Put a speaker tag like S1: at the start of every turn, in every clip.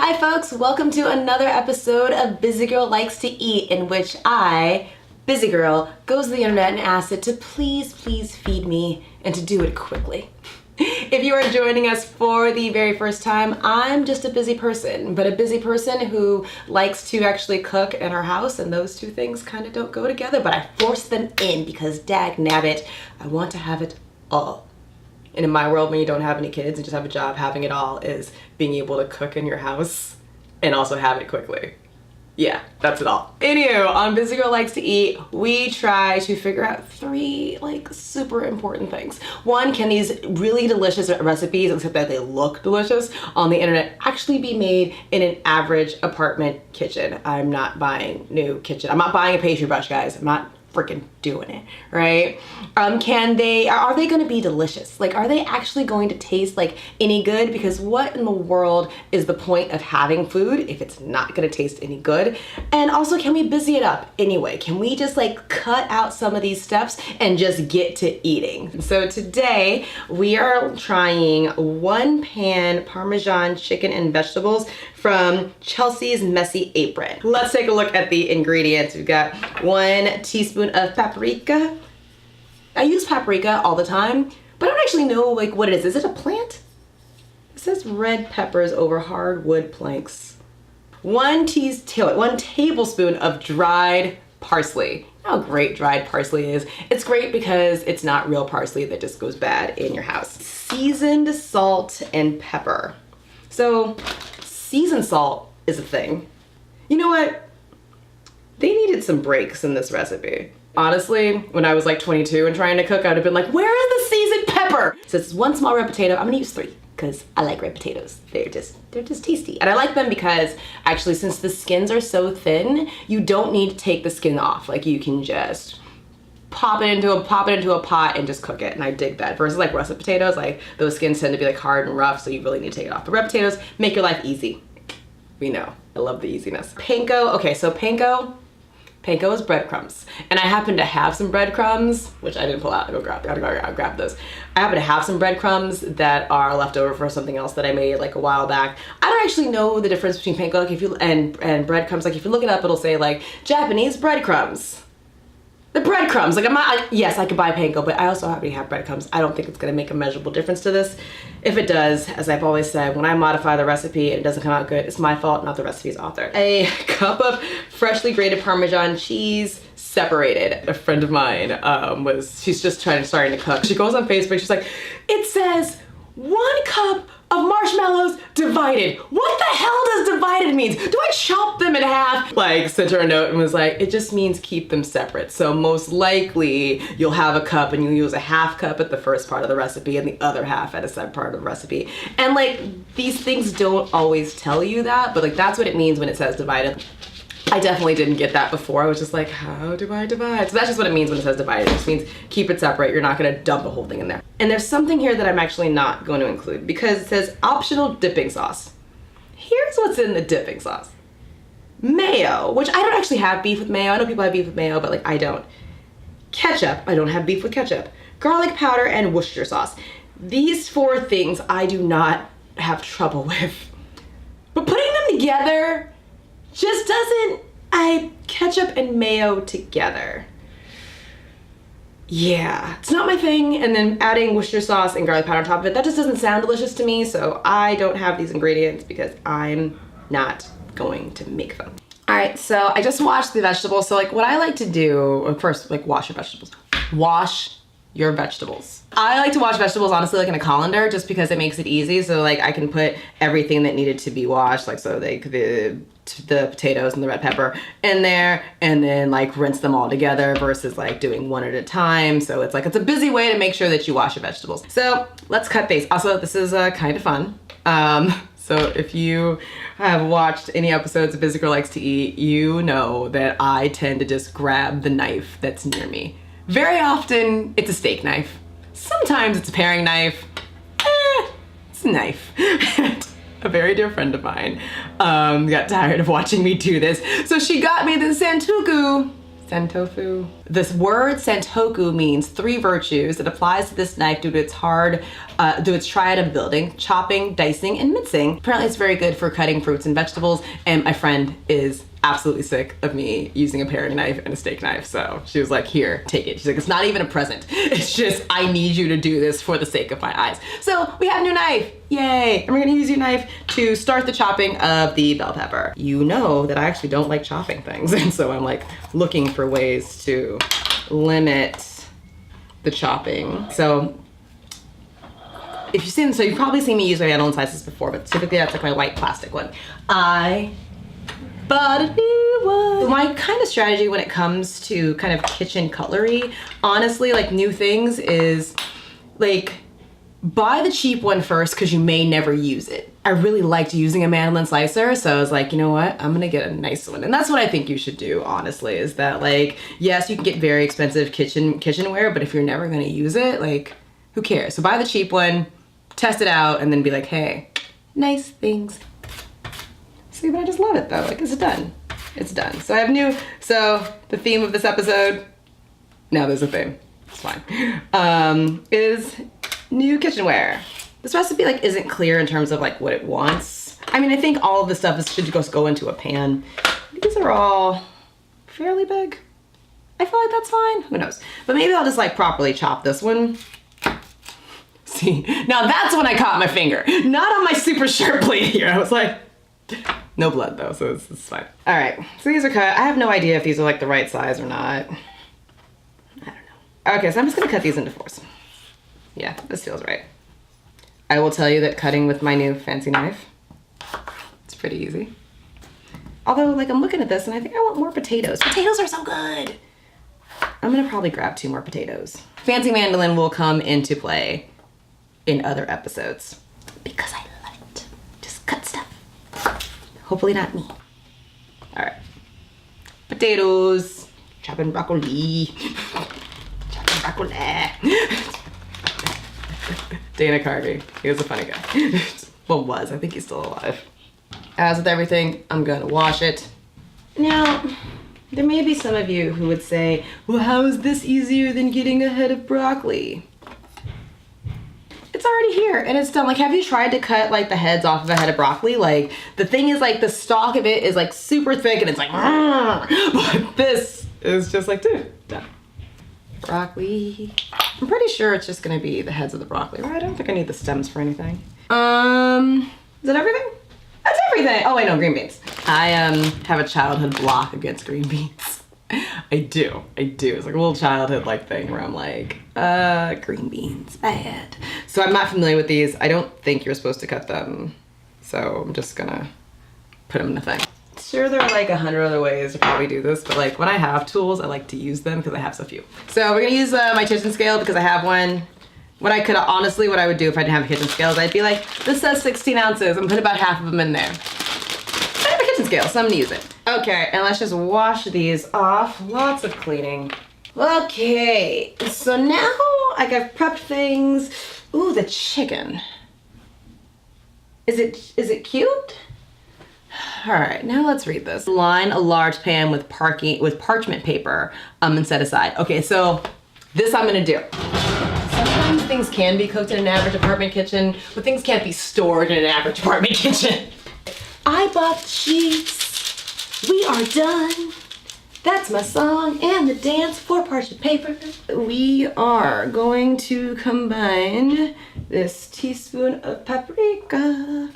S1: Hi folks, welcome to another episode of Busy Girl Likes to Eat, in which I, Busy Girl, goes to the internet and asks it to please feed me and to do it quickly. If you are joining us for the very first time, I'm just a busy person, but a busy person who likes to actually cook in our house, and those two things kind of don't go together, but I force them in because dag nabbit, I want to have it all. And in my world, when you don't have any kids and just have a job, having it all is being able to cook in your house and also have it quickly. Yeah, that's it all. Anywho, on Busy Girl Likes to Eat, we try to figure out three super important things. One, can these really delicious recipes, except that they look delicious on the internet, actually be made in an average apartment kitchen? I'm not buying new kitchen. I'm not buying a pastry brush, guys. I'm not freaking doing it, right? Are they gonna be delicious? Are they actually going to taste any good? Because what in the world is the point of having food if it's not gonna taste any good? And also, can we busy it up anyway? Can we just cut out some of these steps and just get to eating? So today we are trying one pan Parmesan chicken and vegetables from Chelsea's Messy Apron. Let's take a look at the ingredients. We've got 1 teaspoon of paprika. I use paprika all the time, but I don't actually know what it is. Is it a plant? It says red peppers over hardwood planks. 1 tablespoon of dried parsley. You know how great dried parsley is. It's great because it's not real parsley that just goes bad in your house. Seasoned salt and pepper. So seasoned salt is a thing. You know what? They needed some breaks in this recipe. Honestly, when I was 22 and trying to cook, I'd have been where is the seasoned pepper? So it's 1 small red potato. I'm gonna use 3 because I like red potatoes. They're just tasty. And I like them because actually, since the skins are so thin, you don't need to take the skin off. You can just pop it into a pot and just cook it. And I dig that. Versus russet potatoes, those skins tend to be hard and rough, so you really need to take it off. The red potatoes make your life easy. We know. I love the easiness. Panko. Okay, so panko is breadcrumbs. And I happen to have some breadcrumbs, which I didn't pull out. I'll grab those. I happen to have some breadcrumbs that are left over for something else that I made a while back. I don't actually know the difference between panko and breadcrumbs. If you look it up, it'll say Japanese breadcrumbs. The breadcrumbs, yes, I could buy panko, but I also happen to have breadcrumbs. I don't think it's gonna make a measurable difference to this. If it does, as I've always said, when I modify the recipe and it doesn't come out good, it's my fault, not the recipe's author. A cup of freshly grated Parmesan cheese, separated. A friend of mine she's just starting to cook. She goes on Facebook, she's like, it says 1 cup of marshmallows divided. What the hell does divided mean? Do I chop them in half? Sent her a note and was it just means keep them separate. So most likely you'll have a cup and you use a half cup at the first part of the recipe and the other half at a second part of the recipe. And these things don't always tell you that, but that's what it means when it says divided. I definitely didn't get that before. I was just how do I divide? So that's just what it means when it says divided. It just means keep it separate. You're not gonna dump a whole thing in there. And there's something here that I'm actually not going to include because it says optional dipping sauce. Here's what's in the dipping sauce. Mayo, which I don't actually have beef with mayo. I know people have beef with mayo, but I don't. Ketchup, I don't have beef with ketchup. Garlic powder and Worcestershire sauce. These 4 things I do not have trouble with. But putting them together just doesn't, ketchup and mayo together. Yeah, it's not my thing. And then adding Worcestershire sauce and garlic powder on top of it, that just doesn't sound delicious to me. So I don't have these ingredients because I'm not going to make them. All right, so I just washed the vegetables. So what I like to do, first, wash your vegetables. Wash your vegetables. I like to wash vegetables honestly in a colander just because it makes it easy. So I can put everything that needed to be washed, the potatoes and the red pepper in there and then rinse them all together versus doing one at a time. So it's a busy way to make sure that you wash your vegetables. So let's cut these. Also, this is kind of fun. So if you have watched any episodes of Busy Girl Likes to Eat, you know that I tend to just grab the knife that's near me. Very often, it's a steak knife. Sometimes it's a paring knife. It's a knife. A very dear friend of mine got tired of watching me do this. So she got me the Santoku Sentofu. This word sentoku means 3 virtues. It applies to this knife due to its triad of building, chopping, dicing, and mincing. Apparently it's very good for cutting fruits and vegetables, and my friend is absolutely sick of me using a paring knife and a steak knife. So she was like, here, take it. She's like, it's not even a present. It's just, I need you to do this for the sake of my eyes. So we have a new knife, yay. And we're gonna use your knife to start the chopping of the bell pepper. You know that I actually don't like chopping things. And so I'm like looking for ways to limit the chopping. So if you've seen, so you've probably seen me use my mandolin slices before, but typically that's like my white plastic one. I bought a new one. My kind of strategy when it comes to kind of kitchen cutlery, honestly, like new things, is like buy the cheap one first because you may never use it. I really liked using a mandolin slicer, so I was like, you know what? I'm gonna get a nice one. And that's what I think you should do, honestly, is that like, yes, you can get very expensive kitchenware, but if you're never gonna use it, like, who cares? So buy the cheap one, test it out, and then be like, hey, nice things. See, but I just love it though. Like, it's done. It's done. So I have so the theme of this episode, now there's a theme, it's fine, is new kitchenware. This recipe like isn't clear in terms of like what it wants. I mean, I think all of this stuff should just go into a pan. These are all fairly big. I feel like that's fine, who knows? But maybe I'll just like properly chop this one. See, now that's when I caught my finger. Not on my super sharp blade here. I was like, no blood though, so it's fine. All right, so these are cut. I have no idea if these are like the right size or not. I don't know. Okay, so I'm just gonna cut these into 4s. Yeah, this feels right. I will tell you that cutting with my new fancy knife, it's pretty easy. Although, like, I'm looking at this and I think I want more potatoes. Potatoes are so good. I'm gonna probably grab 2 more potatoes. Fancy mandolin will come into play in other episodes because I love it. Just cut stuff. Hopefully not me. All right. Potatoes. Chopping broccoli. Chopping broccoli. Dana Carvey. He was a funny guy. Well, was. I think he's still alive. As with everything, I'm gonna wash it. Now, there may be some of you who would say, well, how is this easier than getting a head of broccoli? It's already here and it's done. Like, have you tried to cut like the heads off of a head of broccoli? Like, the thing is like the stalk of it is like super thick and it's like, but this is just like, dude, done. Broccoli. I'm pretty sure it's just gonna be the heads of the broccoli, right? I don't think I need the stems for anything. Is that everything? That's everything. Oh, I know, green beans. I have a childhood block against green beans. I do. It's like a little childhood like thing where I'm like, green beans, bad. So I'm not familiar with these. I don't think you're supposed to cut them. So I'm just gonna put them in the thing. Sure, there are like 100 other ways to probably do this, but like when I have tools, I like to use them because I have so few. So we're gonna use my kitchen scale because I have one. What I would do if I didn't have a kitchen scale is I'd be like, this says 16 ounces, and put about half of them in there. I have a kitchen scale, so I'm gonna use it. Okay, and let's just wash these off. Lots of cleaning. Okay, so now like I've prepped things. Ooh, the chicken. Is it cute? All right, now let's read this. Line a large pan with parchment paper and set aside. Okay, so this I'm gonna do. Sometimes things can be cooked in an average apartment kitchen, but things can't be stored in an average apartment kitchen. I bought the sheets. We are done. That's my song and the dance for parchment paper. We are going to combine this teaspoon of paprika.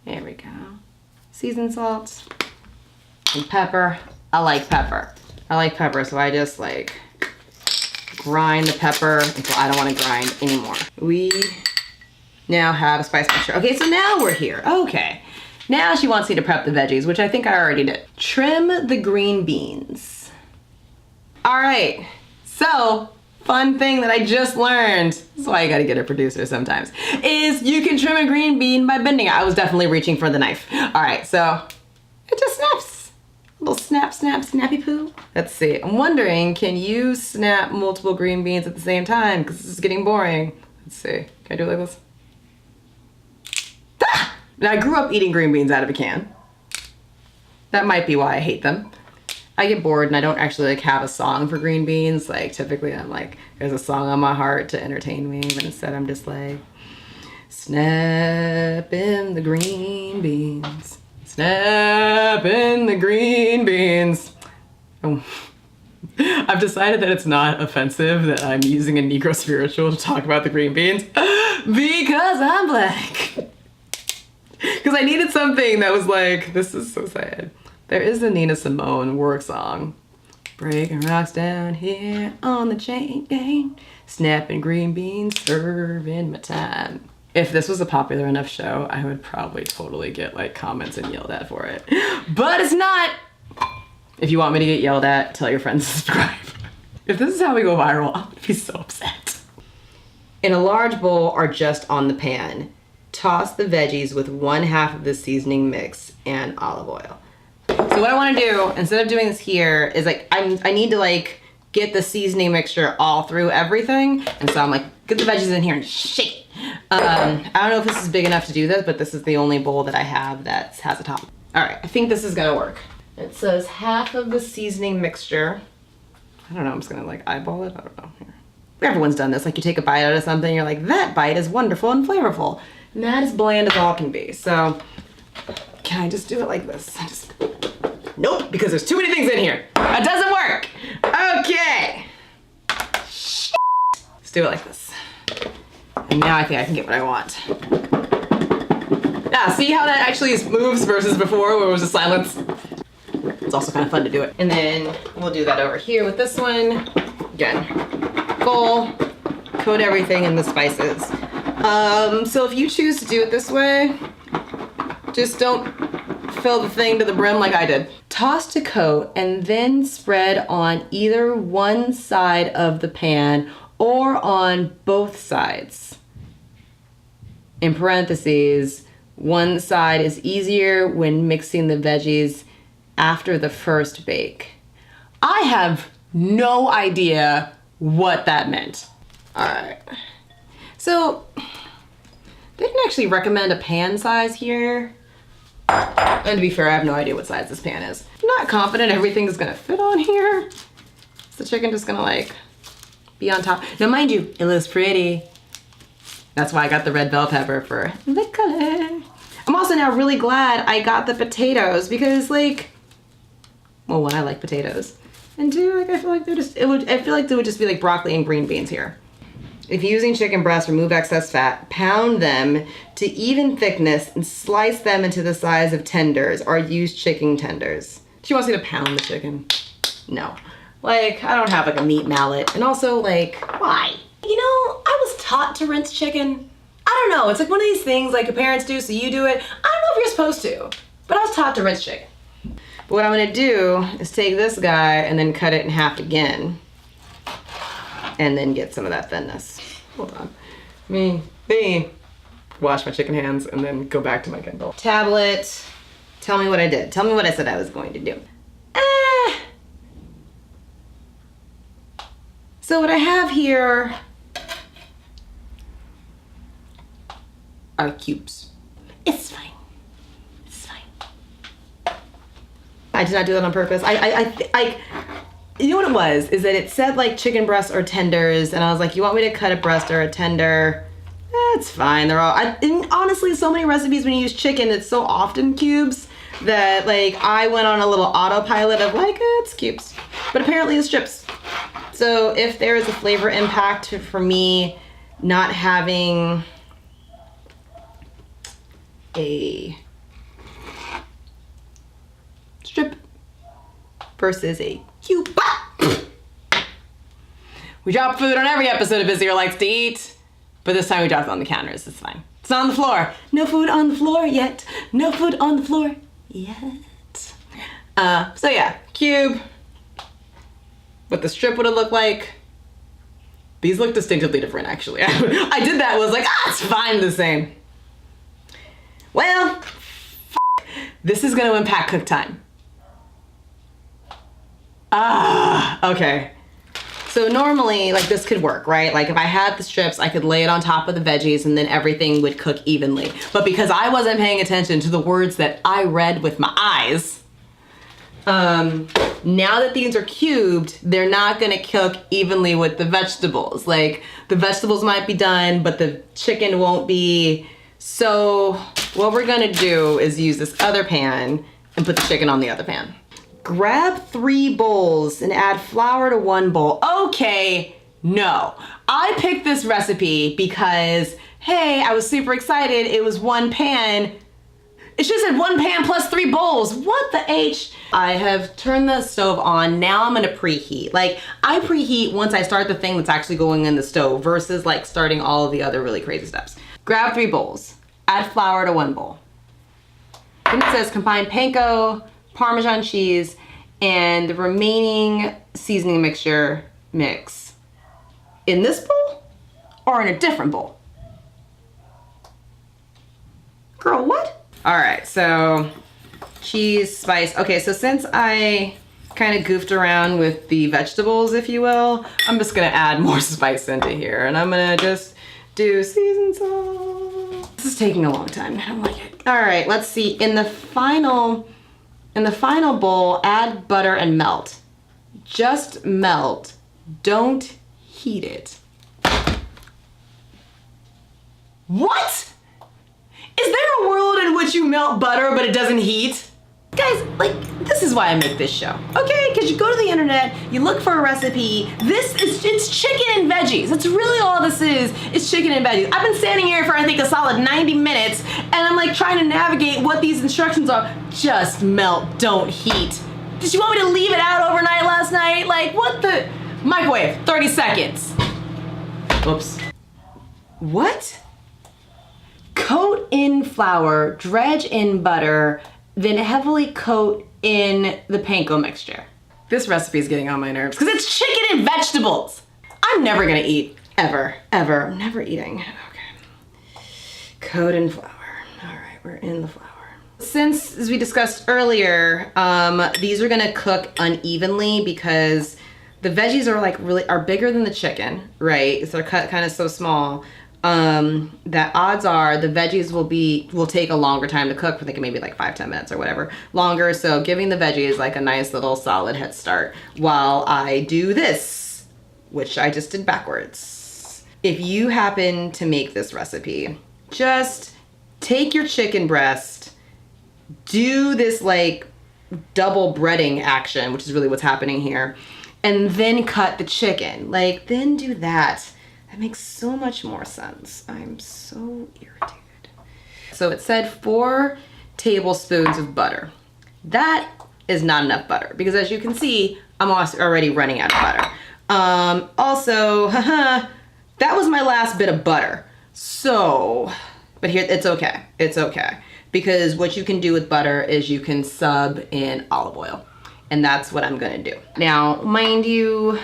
S1: There we go. Seasoned salt and pepper. I like pepper, so I just like grind the pepper until I don't want to grind anymore. We now have a spice mixture. Okay, so now we're here. Okay, now she wants me to prep the veggies, which I think I already did. Trim the green beans. All right, so fun thing that I just learned, that's why you gotta get a producer sometimes, is you can trim a green bean by bending it. I was definitely reaching for the knife. All right, so it just snaps. A little snap, snap, snappy poo. Let's see, I'm wondering, can you snap multiple green beans at the same time? Because this is getting boring. Let's see, can I do it like this? Ah! Now I grew up eating green beans out of a can. That might be why I hate them. I get bored and I don't actually like have a song for green beans. Like typically I'm like, there's a song on my heart to entertain me, but instead I'm just like, snap in the green beans, snap in the green beans. Oh. I've decided that it's not offensive that I'm using a Negro spiritual to talk about the green beans because I'm black. Because I needed something that was like, this is so sad. There is a Nina Simone work song. Breaking rocks down here on the chain gang, snapping green beans, serving my time. If this was a popular enough show, I would probably totally get like comments and yelled at for it. But it's not. If you want me to get yelled at, tell your friends to subscribe. If this is how we go viral, I'm gonna be so upset. In a large bowl or just on the pan, toss the veggies with 1/2 of the seasoning mix and olive oil. So what I want to do, instead of doing this here, is like I need to like get the seasoning mixture all through everything, and so I'm like, get the veggies in here and shake it. I don't know if this is big enough to do this, but this is the only bowl that I have that has a top. All right, I think this is gonna work. It says 1/2 of the seasoning mixture. I don't know, I'm just gonna like eyeball it. I don't know. Here. Everyone's done this. Like you take a bite out of something, you're like, that bite is wonderful and flavorful. And that is bland as all can be. So can I just do it like this? Nope, because there's too many things in here. It doesn't work. Okay. Let's do it like this. And now I think I can get what I want. Yeah, see how that actually moves versus before where it was just silence? It's also kind of fun to do it. And then we'll do that over here with this one. Again, bowl, coat everything in the spices. So if you choose to do it this way, just don't fill the thing to the brim like I did. Toss to coat and then spread on either one side of the pan or on both sides. In parentheses, one side is easier when mixing the veggies after the first bake. I have no idea what that meant. All right. So they didn't actually recommend a pan size here. And to be fair, I have no idea what size this pan is. I'm not confident everything is gonna fit on here. Is the chicken just gonna like be on top? Now mind you, it looks pretty. That's why I got the red bell pepper for the color. I'm also now really glad I got the potatoes because like, well, one, I like potatoes. And two, like I feel like I feel like there would just be like broccoli and green beans here. If you're using chicken breasts, remove excess fat, pound them to even thickness and slice them into the size of tenders or use chicken tenders. She wants me to pound the chicken. No. Like, I don't have like a meat mallet. And also like, why? You know, I was taught to rinse chicken. I don't know, it's like one of these things like your parents do, so you do it. I don't know if you're supposed to, but I was taught to rinse chicken. But what I'm gonna do is take this guy and then cut it in half again. And then get some of that thinness. Hold on. Me, wash my chicken hands and then go back to my Kindle. Tablet, tell me what I did. Tell me what I said I was going to do. So what I have here are cubes. It's fine. It's fine. I did not do that on purpose. You know what it was? Is that it said like chicken breasts or tenders, and I was like, you want me to cut a breast or a tender? It's fine. They're all. And honestly, so many recipes when you use chicken, it's so often cubes that like I went on a little autopilot of like, it's cubes, but apparently it's strips. So if there is a flavor impact for me not having a strip versus a cube. We drop food on every episode of Busy Girl Likes to Eat, but this time we dropped it on the counters. It's fine. It's not on the floor. No food on the floor yet. No food on the floor yet. So yeah, cube. What the strip would have looked like. These look distinctively different, actually. I did that, was like, it's fine the same. Well, this is gonna impact cook time. Okay. So normally, like this could work, right? Like if I had the strips, I could lay it on top of the veggies and then everything would cook evenly. But because I wasn't paying attention to the words that I read with my eyes, Now that these are cubed, they're not gonna cook evenly with the vegetables. Like, the vegetables might be done, but the chicken won't be. So what we're gonna do is use this other pan and put the chicken on the other pan. Grab 3 bowls and add flour to 1 bowl. Okay, no. I picked this recipe because, hey, I was super excited. It was 1 pan. It just said 1 pan plus 3 bowls. What the H? I have turned the stove on. Now I'm gonna preheat. Like, I preheat once I start the thing that's actually going in the stove versus like starting all of the other really crazy steps. Grab 3 bowls. Add flour to 1 bowl. Then it says combine panko, Parmesan cheese, and the remaining seasoning mixture mix. In this bowl or in a different bowl? Girl, what? All right, so cheese, spice. Okay, so since I kind of goofed around with the vegetables, if you will, I'm just gonna add more spice into here, and I'm gonna just do seasoned salt. This is taking a long time. I don't like it. All right, let's see. In the final bowl, add butter and melt. Just melt. Don't heat it. What? Is there a world in which you melt butter but it doesn't heat? Guys, like, this is why I make this show, okay? Because you go to the internet, you look for a recipe. It's chicken and veggies. That's really all this is. It's chicken and veggies. I've been standing here for, I think, a solid 90 minutes, and I'm like trying to navigate what these instructions are. Just melt, don't heat. Did you want me to leave it out overnight last night? Like, what the? Microwave, 30 seconds. Whoops. What? Coat in flour, dredge in butter, then heavily coat in the panko mixture. This recipe is getting on my nerves because it's chicken and vegetables. I'm never gonna eat, ever. I'm never eating. Okay. Coat in flour. All right, we're in the flour. Since, as we discussed earlier, these are gonna cook unevenly because the veggies are bigger than the chicken, right? So they're cut kind of so small. That odds are the veggies will take a longer time to cook. I think maybe like 5-10 minutes or whatever longer. So giving the veggies like a nice little solid head start while I do this, which I just did backwards. If you happen to make this recipe, just take your chicken breast, do this like double breading action, which is really what's happening here, and then cut the chicken. Like, then do that. That makes so much more sense. I'm so irritated. So it said 4 tablespoons of butter. That is not enough butter because, as you can see, I'm already running out of butter. Also, that was my last bit of butter. So, but here, it's okay. It's okay. Because what you can do with butter is you can sub in olive oil. And that's what I'm gonna do. Now, mind you,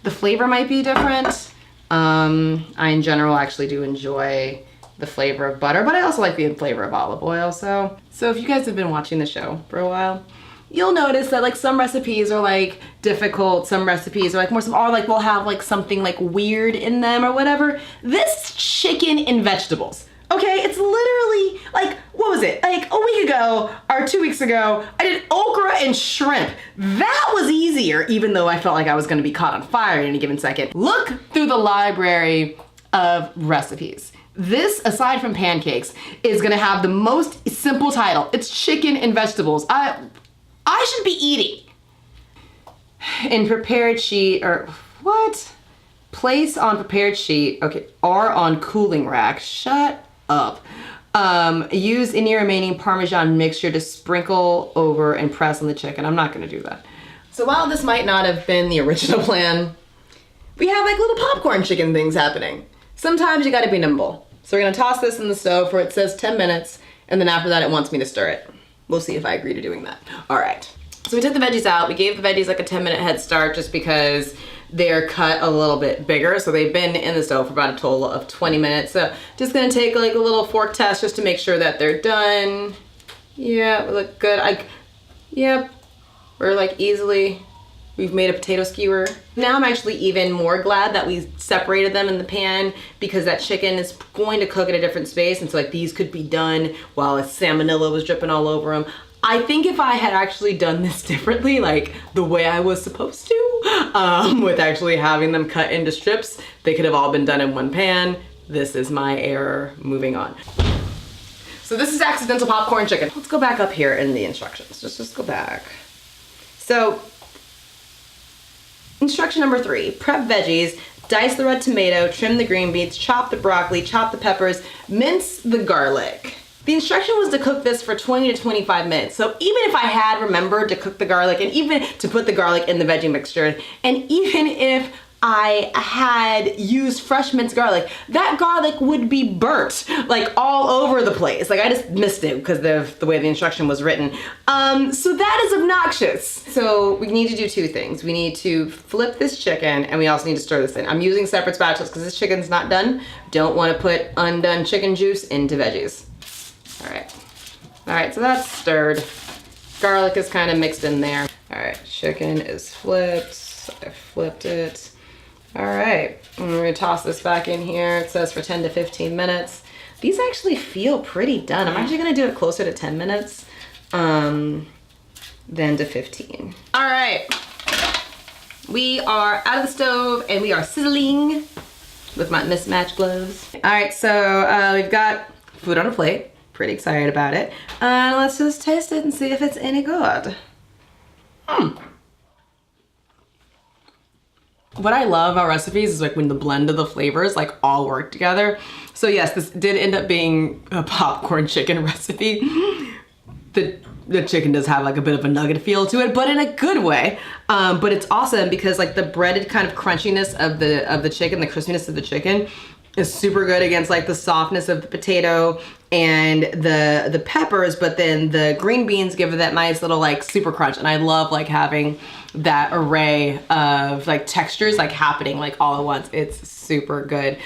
S1: the flavor might be different. I in general actually do enjoy the flavor of butter, but I also like the flavor of olive oil. So if you guys have been watching the show for a while, you'll notice that like some recipes are like difficult, some recipes are like more, or like will have like something like weird in them or whatever. This is chicken and vegetables. Okay, it's literally like, what was it? Like a week ago or 2 weeks ago, I did okra and shrimp. That was easier, even though I felt like I was gonna be caught on fire at any given second. Look through the library of recipes. This, aside from pancakes, is gonna have the most simple title. It's chicken and vegetables. I should be eating. In prepared sheet, or what? Place on prepared sheet, okay, or on cooling rack. Shut up. Use any remaining Parmesan mixture to sprinkle over and press on the chicken. I'm not gonna do that. So while this might not have been the original plan, we have like little popcorn chicken things happening. Sometimes you gotta be nimble. So we're gonna toss this in the stove for, it says 10 minutes, and then after that it wants me to stir it. We'll see if I agree to doing that. All right. So we took the veggies out. We gave the veggies like a 10-minute head start just because they're cut a little bit bigger. So they've been in the stove for about a total of 20 minutes. So just gonna take like a little fork test just to make sure that they're done. Yeah, we look good. Yep, we're like we've made a potato skewer. Now I'm actually even more glad that we separated them in the pan because that chicken is going to cook at a different space. And so like these could be done while a salmonella was dripping all over them. I think if I had actually done this differently, like the way I was supposed to, with actually having them cut into strips, they could have all been done in one pan. This is my error. Moving on. So this is accidental popcorn chicken. Let's go back up here in the instructions. Just go back. So, instruction number 3, prep veggies, dice the red tomato, trim the green beans, chop the broccoli, chop the peppers, mince the garlic. The instruction was to cook this for 20 to 25 minutes. So even if I had remembered to cook the garlic and even to put the garlic in the veggie mixture, and even if I had used fresh minced garlic, that garlic would be burnt like all over the place. Like I just missed it because of the way the instruction was written. So that is obnoxious. So we need to do 2 things. We need to flip this chicken and we also need to stir this in. I'm using separate spatulas because this chicken's not done. Don't want to put undone chicken juice into veggies. All right, so that's stirred. Garlic is kind of mixed in there. All right, chicken is flipped. I flipped it. All right, I'm gonna toss this back in here. It says for 10 to 15 minutes. These actually feel pretty done. I'm actually gonna do it closer to 10 minutes than to 15. All right, we are out of the stove and we are sizzling with my mismatched gloves. All right, so we've got food on a plate. Pretty excited about it. Let's just taste it and see if it's any good. What I love about recipes is like when the blend of the flavors like all work together. So yes, this did end up being a popcorn chicken recipe. The chicken does have like a bit of a nugget feel to it, but in a good way. But it's awesome because like the breaded kind of crunchiness of the chicken, the crispiness of the chicken is super good against like the softness of the potato and the peppers, but then the green beans give it that nice little like super crunch. And I love like having that array of like textures like happening like all at once. It's super good.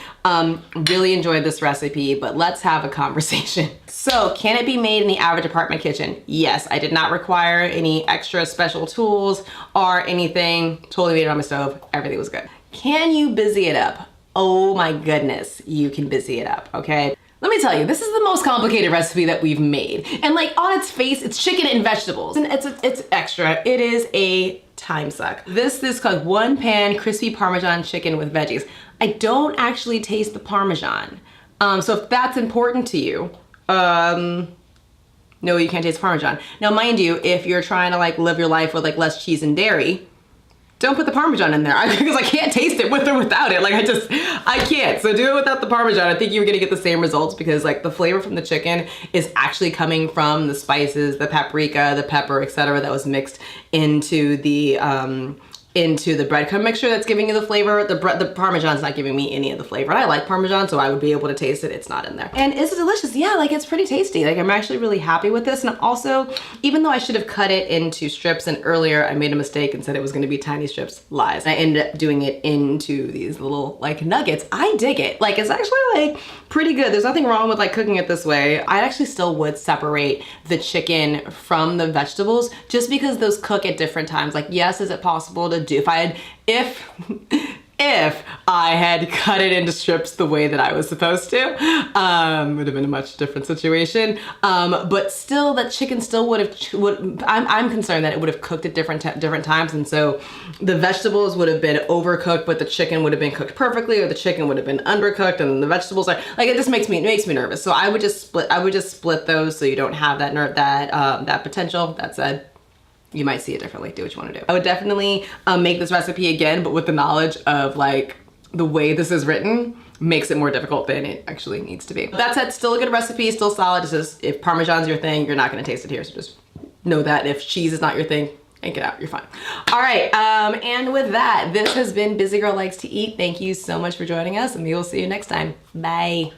S1: Really enjoyed this recipe, but let's have a conversation. So can it be made in the average apartment kitchen? Yes, I did not require any extra special tools or anything. Totally made it on my stove. Everything was good. Can you busy it up? Oh my goodness, you can busy it up, okay? Let me tell you, this is the most complicated recipe that we've made. And like on its face, it's chicken and vegetables. And it's extra. It is a time suck. This is called 1 pan crispy Parmesan chicken with veggies. I don't actually taste the Parmesan. So if that's important to you, no, you can't taste Parmesan. Now mind you, if you're trying to like live your life with like less cheese and dairy, don't put the Parmesan in there because I can't taste it with or without it. Like I can't. So do it without the Parmesan. I think you're gonna get the same results because like the flavor from the chicken is actually coming from the spices, the paprika, the pepper, etc. that was mixed into the breadcrumb mixture that's giving you the flavor. The Parmesan's not giving me any of the flavor. I like Parmesan, so I would be able to taste it. It's not in there. And is it delicious? Yeah, like it's pretty tasty. Like I'm actually really happy with this. And also, even though I should have cut it into strips and earlier I made a mistake and said it was gonna be tiny strips, lies. I ended up doing it into these little like nuggets. I dig it. Like it's actually like pretty good. There's nothing wrong with like cooking it this way. I actually still would separate the chicken from the vegetables just because those cook at different times. Like yes, is it possible to do if I had cut it into strips the way that I was supposed to, would have been a much different situation. But still, that chicken still would have. I'm concerned that it would have cooked at different times, and so the vegetables would have been overcooked, but the chicken would have been cooked perfectly, or the chicken would have been undercooked, and the vegetables are like it just makes me nervous. So I would just split those so you don't have that potential. That said, you might see it differently. Do what you want to do. I would definitely make this recipe again, but with the knowledge of like the way this is written makes it more difficult than it actually needs to be. That said, still a good recipe, still solid. It's just if Parmesan's your thing, you're not gonna taste it here. So just know that if cheese is not your thing, yank it out, you're fine. All right, and with that, this has been Busy Girl Likes to Eat. Thank you so much for joining us and we will see you next time. Bye.